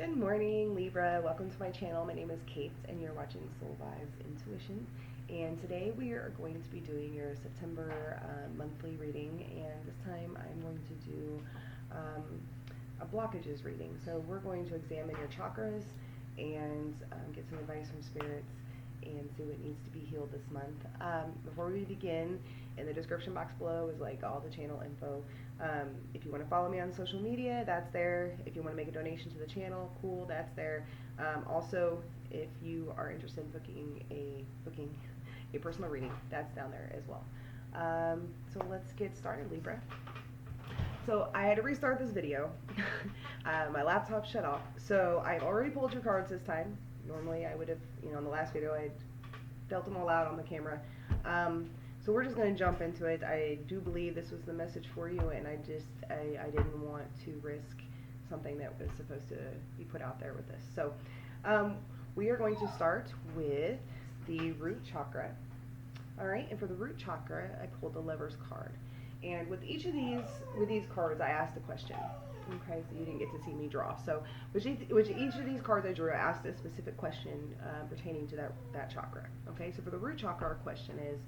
Good morning, Libra. Welcome to my channel. My name is Kate, and you're watching Soulvibesintuition. And today we are going to be doing your September monthly reading, and this time I'm going to do a blockages reading. So we're going to examine your chakras and get some advice from spirits and see what needs to be healed this month. Before we begin, in the description box below is like all the channel info. If you want to follow me on social media, that's there. If you want to make a donation to the channel, cool, that's there. Also, if you are interested in booking a personal reading, that's down there as well. So let's get started, Libra. So I had to restart this video. My laptop shut off. So I've already pulled your cards this time. Normally I would have, in the last video I dealt them all out on the camera. So we're just going to jump into it. I do believe this was the message for you, and I didn't want to risk something that was supposed to be put out there with this. So we are going to start with the root chakra. All right, and for the root chakra, I pulled the Lovers card. And with each of these cards, I asked a question. Okay, so you didn't get to see me draw. So with each of these cards I drew, I asked a specific question pertaining to that chakra. Okay, so for the root chakra, our question is,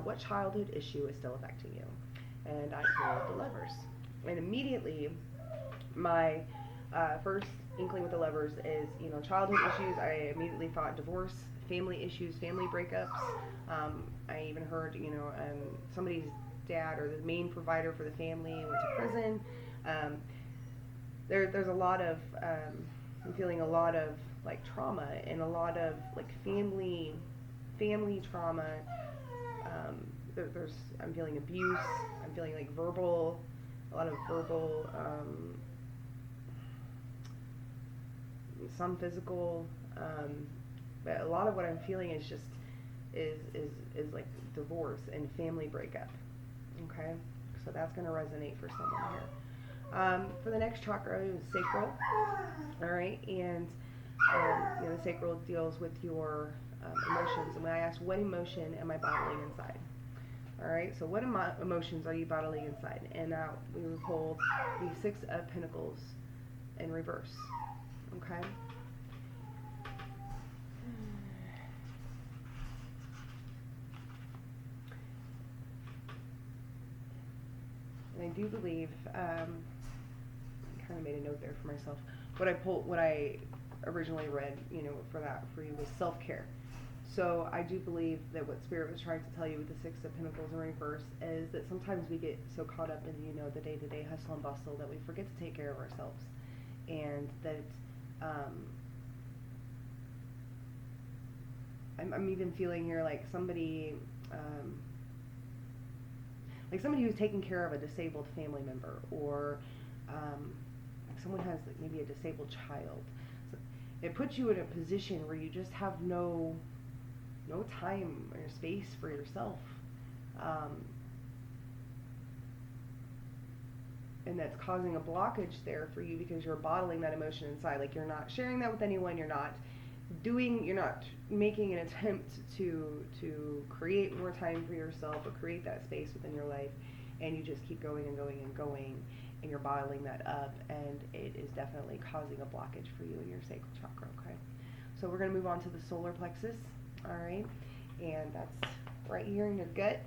what childhood issue is still affecting you? And I pulled the Lovers. And immediately, my first inkling with the Lovers is, childhood issues. I immediately thought divorce, family issues, family breakups. I even heard, somebody's dad or the main provider for the family went to prison. There's a lot of, I'm feeling a lot of like trauma and a lot of like family trauma. I'm feeling abuse. I'm feeling like a lot of verbal, some physical, but a lot of what I'm feeling is just is like divorce and family breakup. Okay, so that's going to resonate for someone here. For the next chakra is sacral. All right, and the sacral deals with your emotions. And when I asked, what emotion am I bottling inside? All right, so what emotions are you bottling inside? And now we pulled the Six of Pentacles in reverse. Okay. And I do believe, I kind of made a note there for myself. What I originally read, for you was self-care. So I do believe that what Spirit was trying to tell you with the Six of Pentacles in reverse is that sometimes we get so caught up in, the day-to-day hustle and bustle that we forget to take care of ourselves. And that, I'm even feeling here like somebody who's taking care of a disabled family member, or like someone has like maybe a disabled child. So it puts you in a position where you just have no time or space for yourself, and that's causing a blockage there for you because you're bottling that emotion inside. Like you're not sharing that with anyone. You're not making an attempt to create more time for yourself or create that space within your life, and you just keep going and going and going, and you're bottling that up, and it is definitely causing a blockage for you in your sacral chakra. Okay, so we're going to move on to the solar plexus. All right, and that's right here in your gut.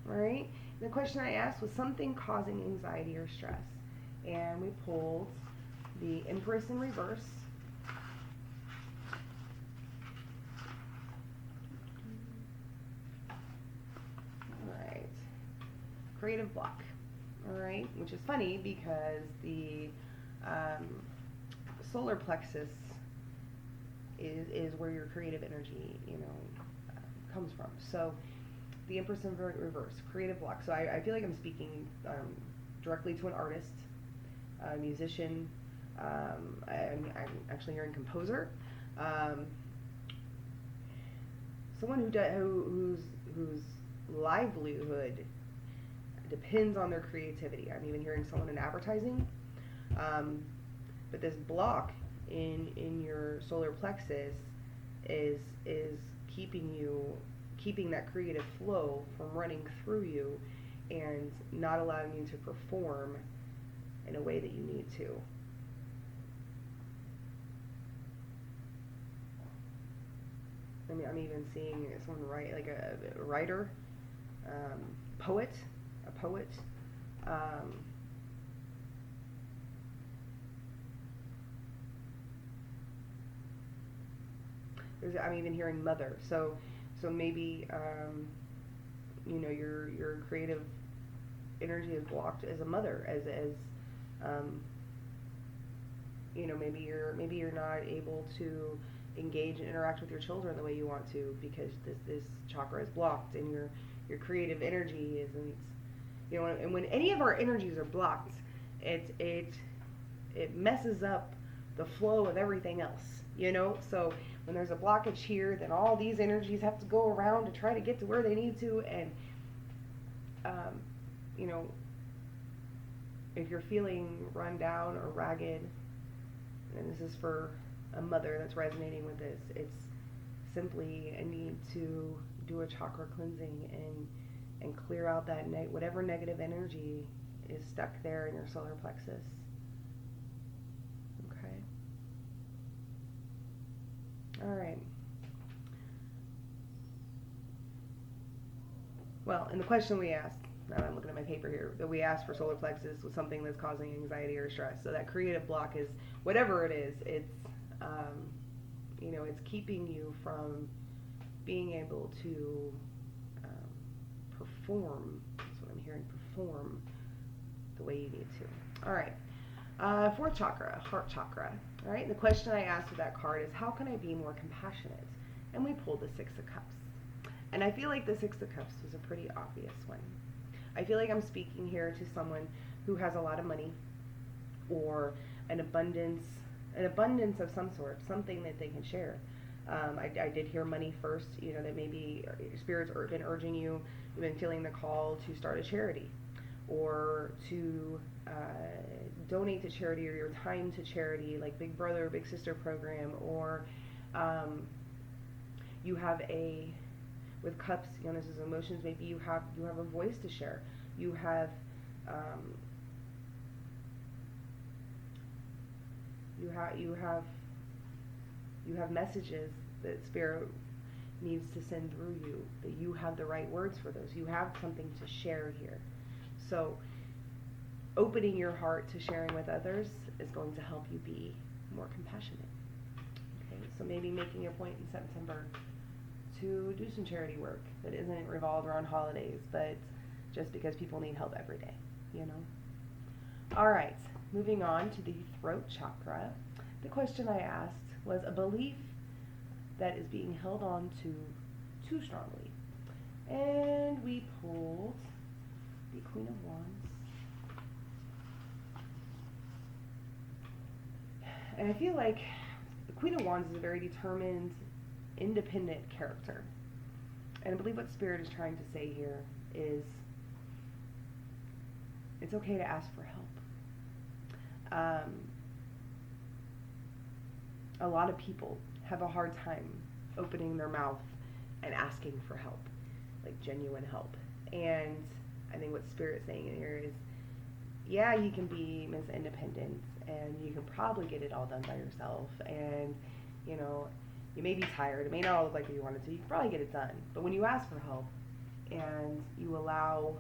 All right, and the question I asked was something causing anxiety or stress, and we pulled the Empress in reverse. Creative block. All right, which is funny because the solar plexus is where your creative energy comes from. So the Empress in reverse, creative block. So I feel like I'm speaking directly to an artist, a musician. I'm actually hearing composer, someone whose livelihood depends on their creativity. I'm even hearing someone in advertising. But this block in your solar plexus is keeping that creative flow from running through you and not allowing you to perform in a way that you need to. I'm even seeing someone write, like a writer, poet, a poet. I'm even hearing mother. So maybe your creative energy is blocked as a mother, as maybe you're not able to engage and interact with your children the way you want to, because this chakra is blocked, and your creative energy isn't, and when any of our energies are blocked, it messes up the flow of everything else, so when there's a blockage here, then all these energies have to go around to try to get to where they need to. And if you're feeling run down or ragged, and this is for a mother that's resonating with this, it's simply a need to do a chakra cleansing and clear out that whatever negative energy is stuck there in your solar plexus. Okay. All right. Well, and the question we asked, now I'm looking at my paper here, that we asked for solar plexus was something that's causing anxiety or stress. So that creative block is, whatever it is, it's it's keeping you from being able to perform. That's what I'm hearing, perform the way you need to. All right. Fourth chakra, heart chakra. All right. And the question I asked with that card is, how can I be more compassionate? And we pulled the Six of Cups. And I feel like the Six of Cups was a pretty obvious one. I feel like I'm speaking here to someone who has a lot of money, or an abundance of some sort, something that they can share. I did hear money first, that maybe spirits have been urging you, you've been feeling the call to start a charity, or to donate to charity, or your time to charity, like Big Brother, Big Sister program, or you have with cups, this is emotions, maybe you have a voice to share. You have messages that Spirit needs to send through you, that you have the right words for those. You have something to share here. So opening your heart to sharing with others is going to help you be more compassionate. Okay, so maybe making a point in September to do some charity work that isn't revolved around holidays, but just because people need help every day, All right, moving on to the throat chakra. The question I asked was a belief that is being held on to too strongly. And we pulled the Queen of Wands. And I feel like the Queen of Wands is a very determined, independent character. And I believe what Spirit is trying to say here is it's okay to ask for help. A lot of people have a hard time opening their mouth and asking for help, like genuine help. And I think what Spirit's saying in here is, yeah, you can be Miss Independent, and you can probably get it all done by yourself, and you may be tired, it may not look like you wanted to, you can probably get it done. But when you ask for help and you allow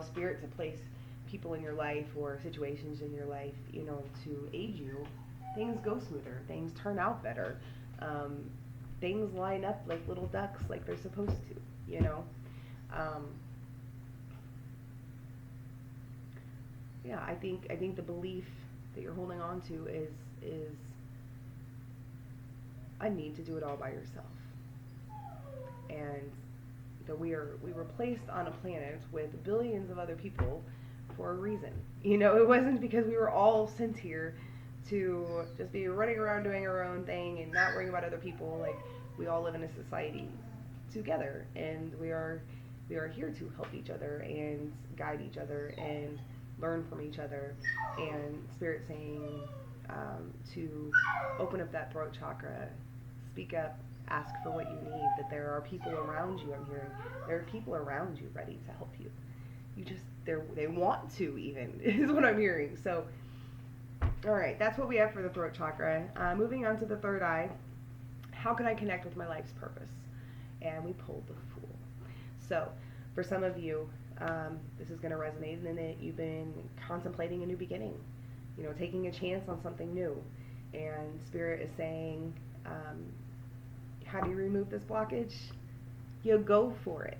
Spirit to place people in your life or situations in your life, to aid you, things go smoother, things turn out better, things line up like little ducks, like they're supposed to, Yeah, I think the belief that you're holding on to is I need to do it all by yourself, and that we were placed on a planet with billions of other people for a reason. It wasn't because we were all sent here to just be running around doing our own thing and not worrying about other people. Like, we all live in a society together, and we are here to help each other and guide each other and learn from each other. And Spirit saying to open up that throat chakra, speak up, ask for what you need, that there are people around you. I'm hearing there are people around you ready to help you. They want to, even, is what I'm hearing. So, all right, that's what we have for the throat chakra. Moving on to the third eye, how can I connect with my life's purpose? And we pulled the Fool. So for some of you, this is going to resonate in that you've been contemplating a new beginning, taking a chance on something new. And Spirit is saying, how do you remove this blockage? You go for it.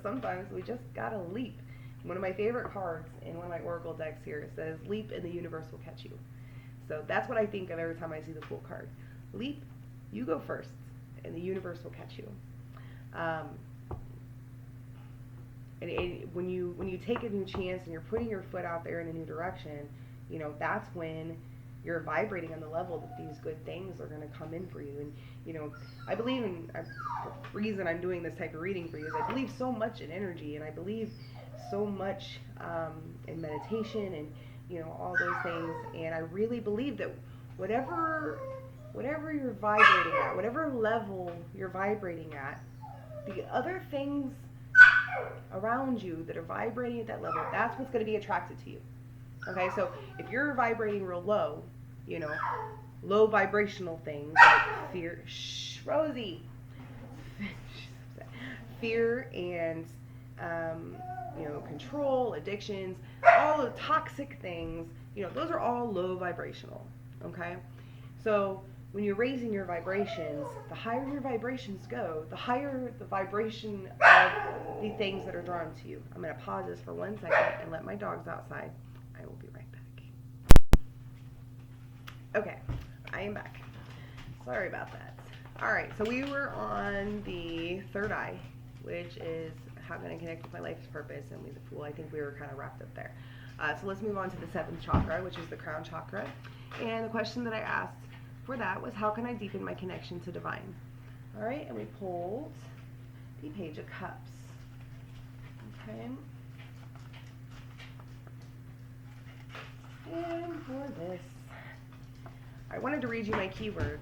Sometimes we just gotta leap. One of my favorite cards in one of my oracle decks here says, leap and the universe will catch you. So that's what I think of every time I see the Fool card. Leap, you go first, and the universe will catch you. And when you take a new chance and you're putting your foot out there in a new direction, that's when you're vibrating on the level that these good things are going to come in for you. And I believe in the reason I'm doing this type of reading for you is I believe so much in energy, and I believe so much in meditation and all those things. And I really believe that whatever you're vibrating at, whatever level you're vibrating at, the other things around you that are vibrating at that level, that's what's going to be attracted to you. Okay, so if you're vibrating real low, low vibrational things like fear, Rosie, fear and, control, addictions, all the toxic things, those are all low vibrational, okay? So when you're raising your vibrations, the higher your vibrations go, the higher the vibration of the things that are drawn to you. I'm going to pause this for 1 second and let my dogs outside. I will be right back. Okay, I am back. Sorry about that. All right, so we were on the third eye, which is how can I connect with my life's purpose, and with the Fool. I think we were kind of wrapped up there. So let's move on to the seventh chakra, which is the crown chakra. And the question that I asked for that was, how can I deepen my connection to divine? All right, and we pulled the Page of Cups. Okay. And for this, I wanted to read you my keywords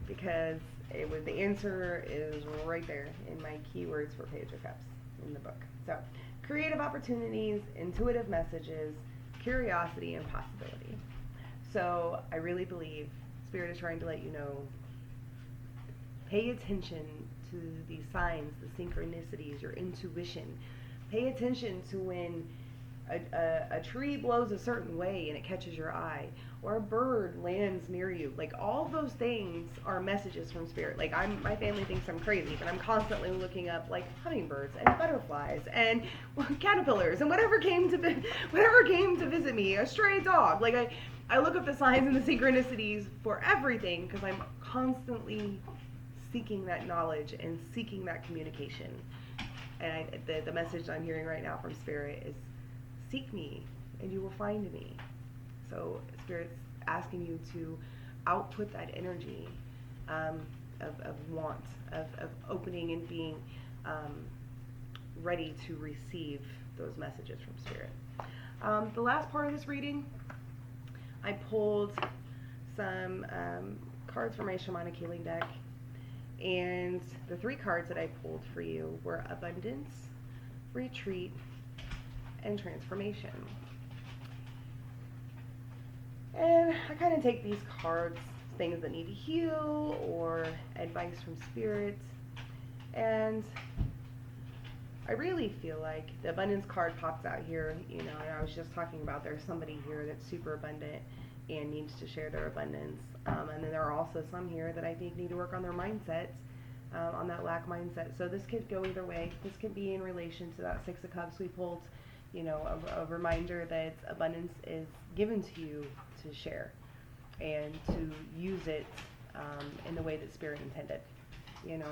because the answer is right there in my keywords for Page of Cups in the book. So, creative opportunities, intuitive messages, curiosity, and possibility. So, I really believe Spirit is trying to let you know, pay attention to these signs, the synchronicities, your intuition. Pay attention to when a tree blows a certain way and it catches your eye, or a bird lands near you. Like, all those things are messages from Spirit. Like, my family thinks I'm crazy, but I'm constantly looking up like hummingbirds and butterflies and caterpillars and whatever came to visit me, a stray dog. Like, I look up the signs and the synchronicities for everything because I'm constantly seeking that knowledge and seeking that communication. And the message I'm hearing right now from Spirit is, seek me and you will find me. So Spirit's asking you to output that energy of want, of opening and being ready to receive those messages from Spirit. The last part of this reading, I pulled some cards from my shamanic healing deck, and the 3 cards that I pulled for you were abundance, retreat, and transformation. And I kind of take these cards, things that need to heal or advice from Spirit, and I really feel like the abundance card pops out here, and I was just talking about there's somebody here that's super abundant and needs to share their abundance. And then there are also some here that I think need to work on their mindsets, on that lack mindset. So this could go either way. This could be in relation to that 6 of Cups we pulled, a reminder that abundance is given to you to share and to use it in the way that Spirit intended. And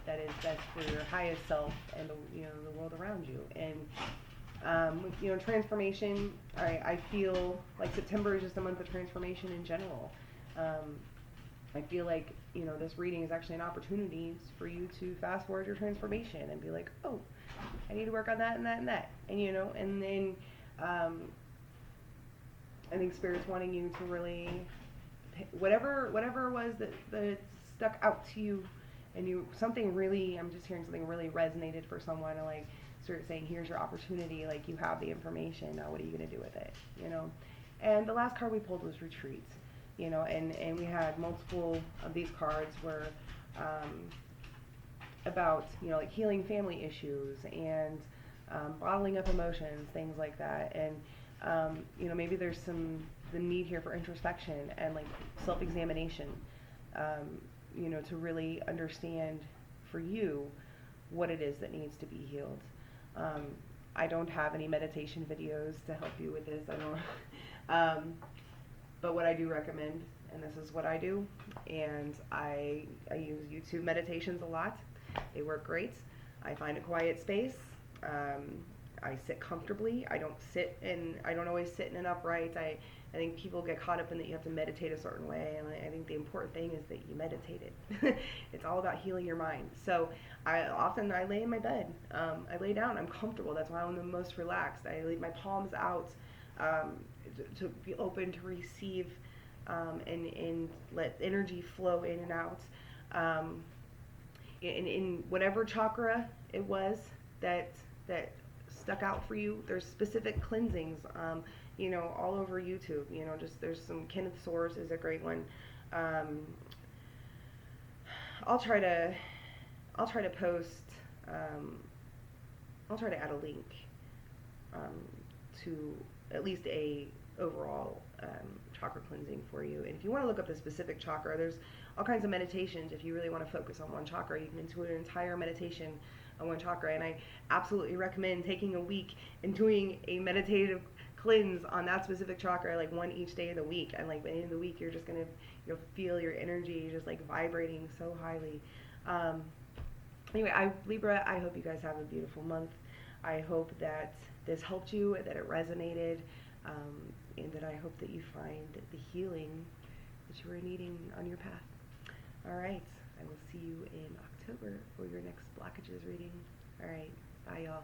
that is best for your highest self and the world around you. And transformation, I feel like September is just a month of transformation in general. I feel like this reading is actually an opportunity for you to fast forward your transformation and be like, oh, I need to work on that and that and that, and then I think Spirit's wanting you to really whatever it was that stuck out to you. And I'm just hearing something really resonated for someone, and like Spirit saying, here's your opportunity, like you have the information, now what are you going to do with it, And the last card we pulled was retreat. you know, and we had multiple of these cards were about, you know, like healing family issues and bottling up emotions, things like that. And you know, maybe there's the need here for introspection and like self-examination, you know, to really understand for you what it is that needs to be healed. I don't have any meditation videos to help you with this. I don't. But what I do recommend, and this is what I do, and I use YouTube meditations a lot. They work great. I find a quiet space. I sit comfortably. I don't always sit in an upright. I think people get caught up in that you have to meditate a certain way, and I think the important thing is that you meditate it. It's all about healing your mind. So I lay in my bed. I lay down. I'm comfortable. That's why I'm the most relaxed. I leave my palms out to be open to receive and let energy flow in and out. In whatever chakra it was that stuck out for you, there's specific cleansings, you know, all over YouTube. You know, just there's some Kenneth Source is a great one. I'll try to post. I'll try to add a link to at least a overall chakra cleansing for you. And if you want to look up the specific chakra, there's all kinds of meditations. If you really want to focus on one chakra, you can do an entire meditation on one chakra. And I absolutely recommend taking a week and doing a meditative cleanse on that specific chakra, like one each day of the week. And like by the end of the week, you're just gonna feel your energy just like vibrating so highly. Anyway, Libra, I hope you guys have a beautiful month. I hope that this helped you, that it resonated, and that I hope that you find the healing that you are needing on your path. All right, I will see you in October for your next Blockages reading. All right, bye y'all.